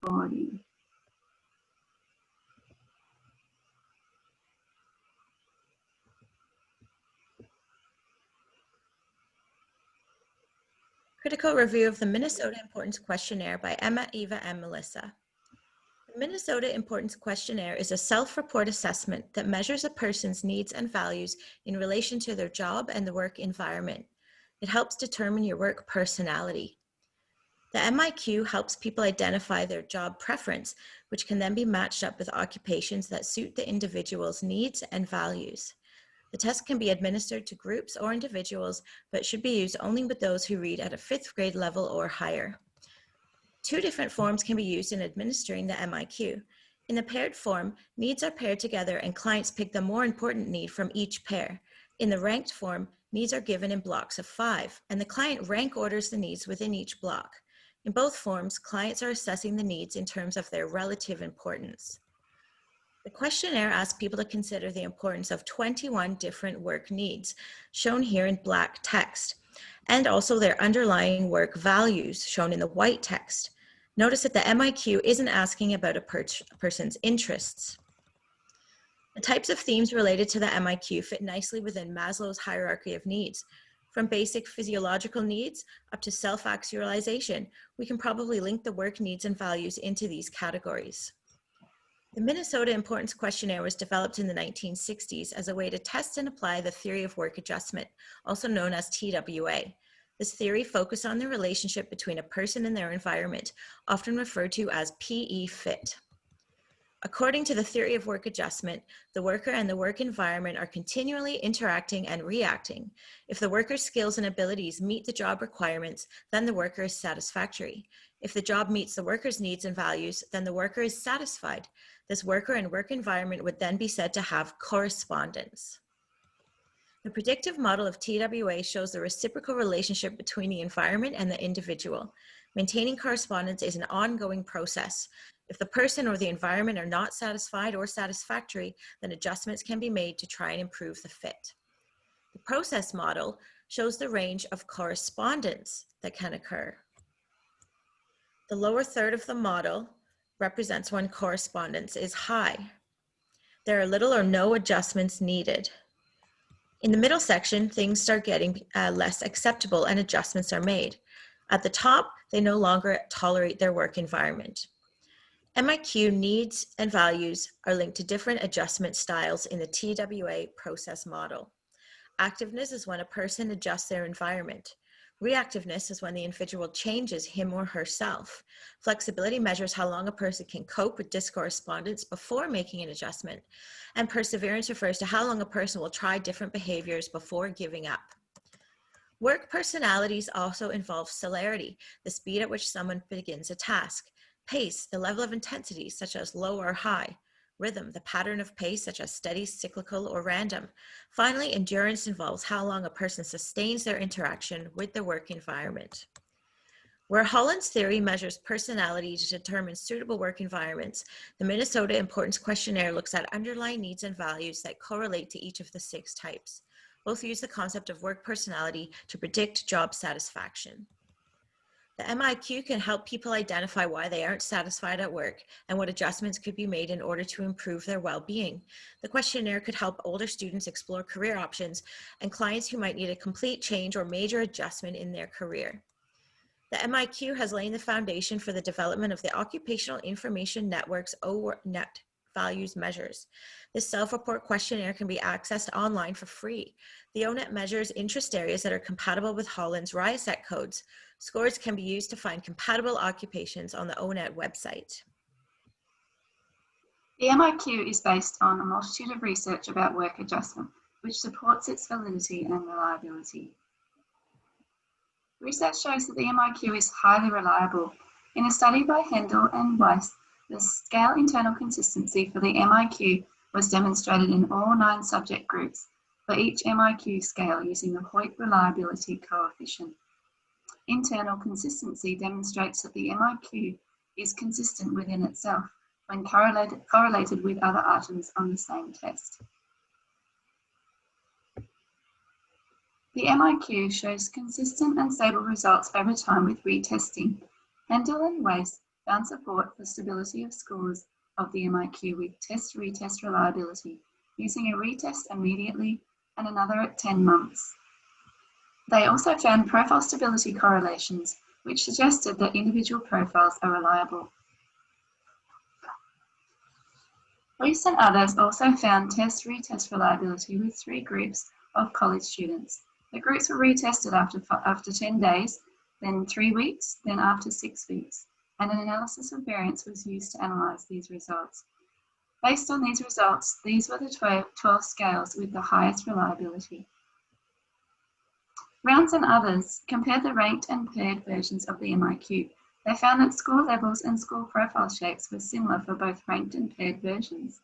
recording. Critical review of the Minnesota Importance Questionnaire by Emma, Eva, and Melissa. The Minnesota Importance Questionnaire is a self-report assessment that measures a person's needs and values in relation to their job and the work environment. It helps determine your work personality. The MIQ helps people identify their job preference, which can then be matched up with occupations that suit the individual's needs and values. The test can be administered to groups or individuals, but should be used only with those who read at a 5th grade level or higher. 2 different forms can be used in administering the MIQ. In the paired form, needs are paired together and clients pick the more important need from each pair. In the ranked form, needs are given in blocks of 5, and the client rank orders the needs within each block. In both forms, clients are assessing the needs in terms of their relative importance. The questionnaire asks people to consider the importance of 21 different work needs, shown here in black text, and also their underlying work values, shown in the white text. Notice that the MIQ isn't asking about a person's interests. The types of themes related to the MIQ fit nicely within Maslow's hierarchy of needs. From basic physiological needs up to self-actualization, we can probably link the work needs and values into these categories. The Minnesota Importance Questionnaire was developed in the 1960s as a way to test and apply the theory of work adjustment, also known as TWA. This theory focused on the relationship between a person and their environment, often referred to as PE fit. According to the theory of work adjustment, the worker and the work environment are continually interacting and reacting. If the worker's skills and abilities meet the job requirements, then the worker is satisfactory. If the job meets the worker's needs and values, then the worker is satisfied. This worker and work environment would then be said to have correspondence. The predictive model of TWA shows the reciprocal relationship between the environment and the individual. Maintaining correspondence is an ongoing process. If the person or the environment are not satisfied or satisfactory, then adjustments can be made to try and improve the fit. The process model shows the range of correspondence that can occur. The lower third of the model represents when correspondence is high. There are little or no adjustments needed. In the middle section, things start getting less acceptable and adjustments are made. At the top, they no longer tolerate their work environment. MIQ needs and values are linked to different adjustment styles in the TWA process model. Activeness is when a person adjusts their environment. Reactiveness is when the individual changes him or herself. Flexibility measures how long a person can cope with discorrespondence before making an adjustment. And perseverance refers to how long a person will try different behaviors before giving up. Work personalities also involve celerity, the speed at which someone begins a task. Pace, the level of intensity, such as low or high. Rhythm, the pattern of pace, such as steady, cyclical, or random. Finally, endurance involves how long a person sustains their interaction with the work environment. Where Holland's theory measures personality to determine suitable work environments, the Minnesota Importance Questionnaire looks at underlying needs and values that correlate to each of the 6 types. Both use the concept of work personality to predict job satisfaction. The MIQ can help people identify why they aren't satisfied at work and what adjustments could be made in order to improve their well-being. The questionnaire could help older students explore career options and clients who might need a complete change or major adjustment in their career. The MIQ has laid the foundation for the development of the Occupational Information Network's ONET values measures. This self-report questionnaire can be accessed online for free. The ONET measures interest areas that are compatible with Holland's RIASEC codes. Scores can be used to find compatible occupations on the ONET website. The MIQ is based on a multitude of research about work adjustment, which supports its validity and reliability. Research shows that the MIQ is highly reliable. In a study by Hendel and Weiss, the scale internal consistency for the MIQ was demonstrated in all 9 subject groups for each MIQ scale using the Hoyt reliability coefficient. Internal consistency demonstrates that the MIQ is consistent within itself when correlated with other items on the same test. The MIQ shows consistent and stable results over time with retesting. Hendel and Weiss found support for stability of scores of the MIQ with test-retest reliability, using a retest immediately and another at 10 months. They also found profile stability correlations, which suggested that individual profiles are reliable. Rees and others also found test-retest reliability with 3 groups of college students. The groups were retested after 10 days, then 3 weeks, then after 6 weeks, and an analysis of variance was used to analyse these results. Based on these results, these were the 12 scales with the highest reliability. Rounds and others compared the ranked and paired versions of the MIQ. They found that score levels and score profile shapes were similar for both ranked and paired versions.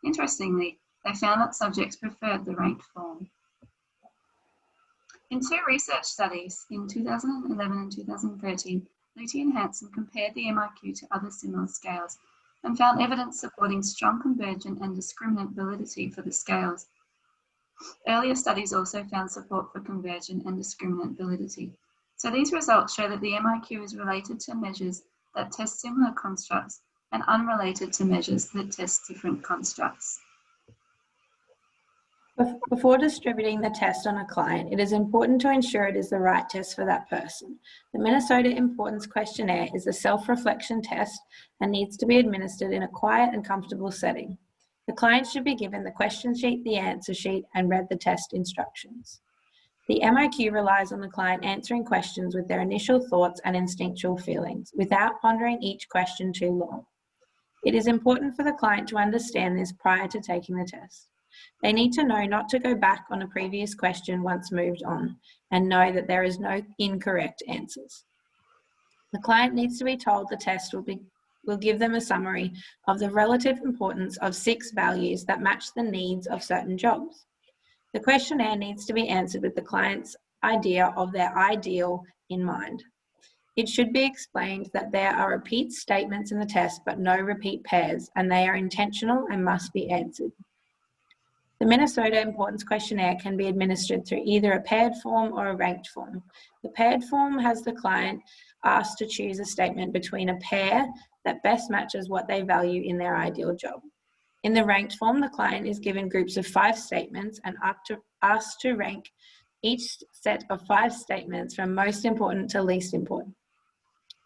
Interestingly, they found that subjects preferred the ranked form. In 2 research studies, in 2011 and 2013, Luty and Hansen compared the MIQ to other similar scales and found evidence supporting strong convergent and discriminant validity for the scales. Earlier studies also found support for convergent and discriminant validity. So these results show that the MIQ is related to measures that test similar constructs and unrelated to measures that test different constructs. Before distributing the test on a client, it is important to ensure it is the right test for that person. The Minnesota Importance Questionnaire is a self-reflection test and needs to be administered in a quiet and comfortable setting. The client should be given the question sheet, the answer sheet, and read the test instructions. The MIQ relies on the client answering questions with their initial thoughts and instinctual feelings, without pondering each question too long. It is important for the client to understand this prior to taking the test. They need to know not to go back on a previous question once moved on, and know that there is no incorrect answers. The client needs to be told the test will give them a summary of the relative importance of 6 values that match the needs of certain jobs. The questionnaire needs to be answered with the client's idea of their ideal in mind. It should be explained that there are repeat statements in the test but no repeat pairs, and they are intentional and must be answered. The Minnesota Importance Questionnaire can be administered through either a paired form or a ranked form. The paired form has the client asked to choose a statement between a pair that best matches what they value in their ideal job. In the ranked form, the client is given groups of 5 statements and asked to rank each set of 5 statements from most important to least important.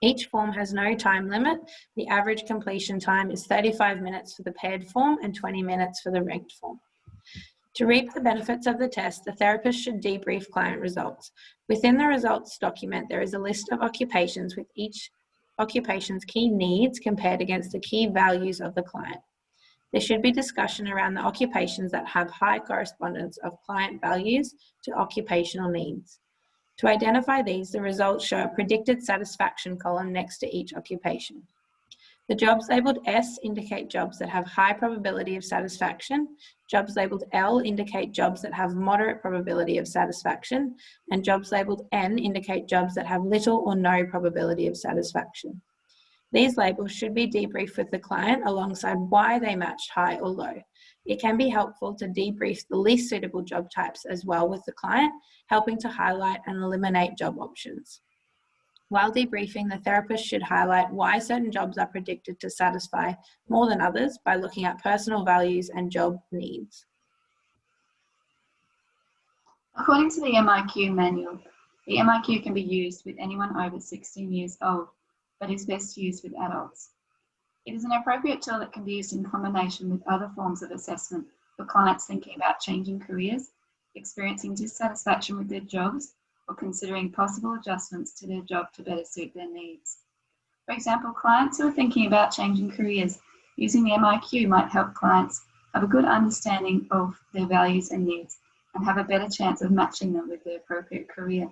Each form has no time limit. The average completion time is 35 minutes for the paired form and 20 minutes for the ranked form. To reap the benefits of the test, the therapist should debrief client results. Within the results document, there is a list of occupations with each occupation's key needs compared against the key values of the client. There should be discussion around the occupations that have high correspondence of client values to occupational needs. To identify these, the results show a predicted satisfaction column next to each occupation. The jobs labelled S indicate jobs that have high probability of satisfaction, jobs labelled L indicate jobs that have moderate probability of satisfaction, and jobs labelled N indicate jobs that have little or no probability of satisfaction. These labels should be debriefed with the client alongside why they matched high or low. It can be helpful to debrief the least suitable job types as well with the client, helping to highlight and eliminate job options. While debriefing, the therapist should highlight why certain jobs are predicted to satisfy more than others by looking at personal values and job needs. According to the MIQ manual, the MIQ can be used with anyone over 16 years old, but is best used with adults. It is an appropriate tool that can be used in combination with other forms of assessment for clients thinking about changing careers, experiencing dissatisfaction with their jobs, or considering possible adjustments to their job to better suit their needs. For example, clients who are thinking about changing careers using the MIQ might help clients have a good understanding of their values and needs and have a better chance of matching them with their appropriate career.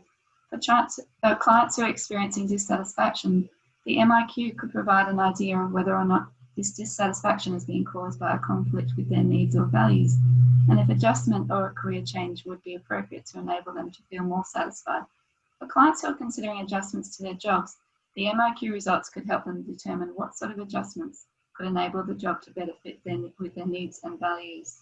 For clients who are experiencing dissatisfaction, the MIQ could provide an idea of whether or not this dissatisfaction is being caused by a conflict with their needs or values, and if adjustment or a career change would be appropriate to enable them to feel more satisfied. For clients who are considering adjustments to their jobs, the MIQ results could help them determine what sort of adjustments could enable the job to better fit with their needs and values.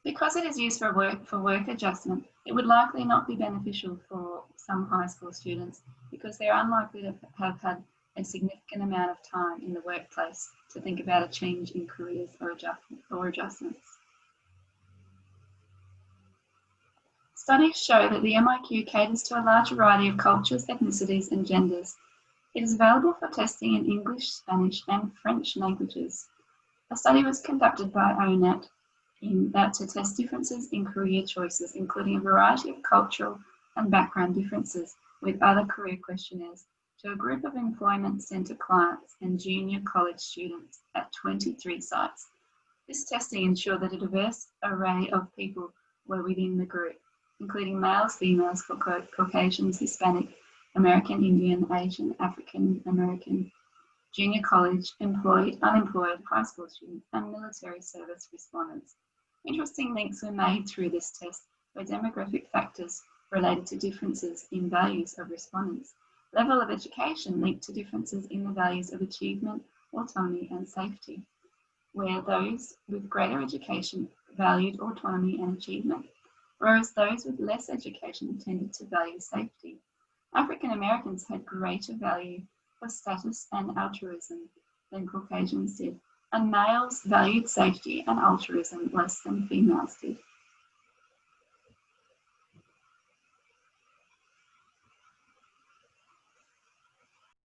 Because it is used for work adjustment, it would likely not be beneficial for some high school students because they are unlikely to have had a significant amount of time in the workplace to think about a change in careers or adjustments. Studies show that the MIQ caters to a large variety of cultures, ethnicities, and genders. It is available for testing in English, Spanish, and French languages. A study was conducted by ONET to test differences in career choices, including a variety of cultural and background differences with other career questionnaires, to a group of employment centre clients and junior college students at 23 sites. This testing ensured that a diverse array of people were within the group, including males, females, Caucasians, Hispanic, American Indian, Asian, African American, junior college, employed, unemployed, high school students, and military service respondents. Interesting links were made through this test where demographic factors related to differences in values of respondents. Level of education linked to differences in the values of achievement, autonomy, and safety, where those with greater education valued autonomy and achievement, whereas those with less education tended to value safety. African Americans had greater value for status and altruism than Caucasians did, and males valued safety and altruism less than females did.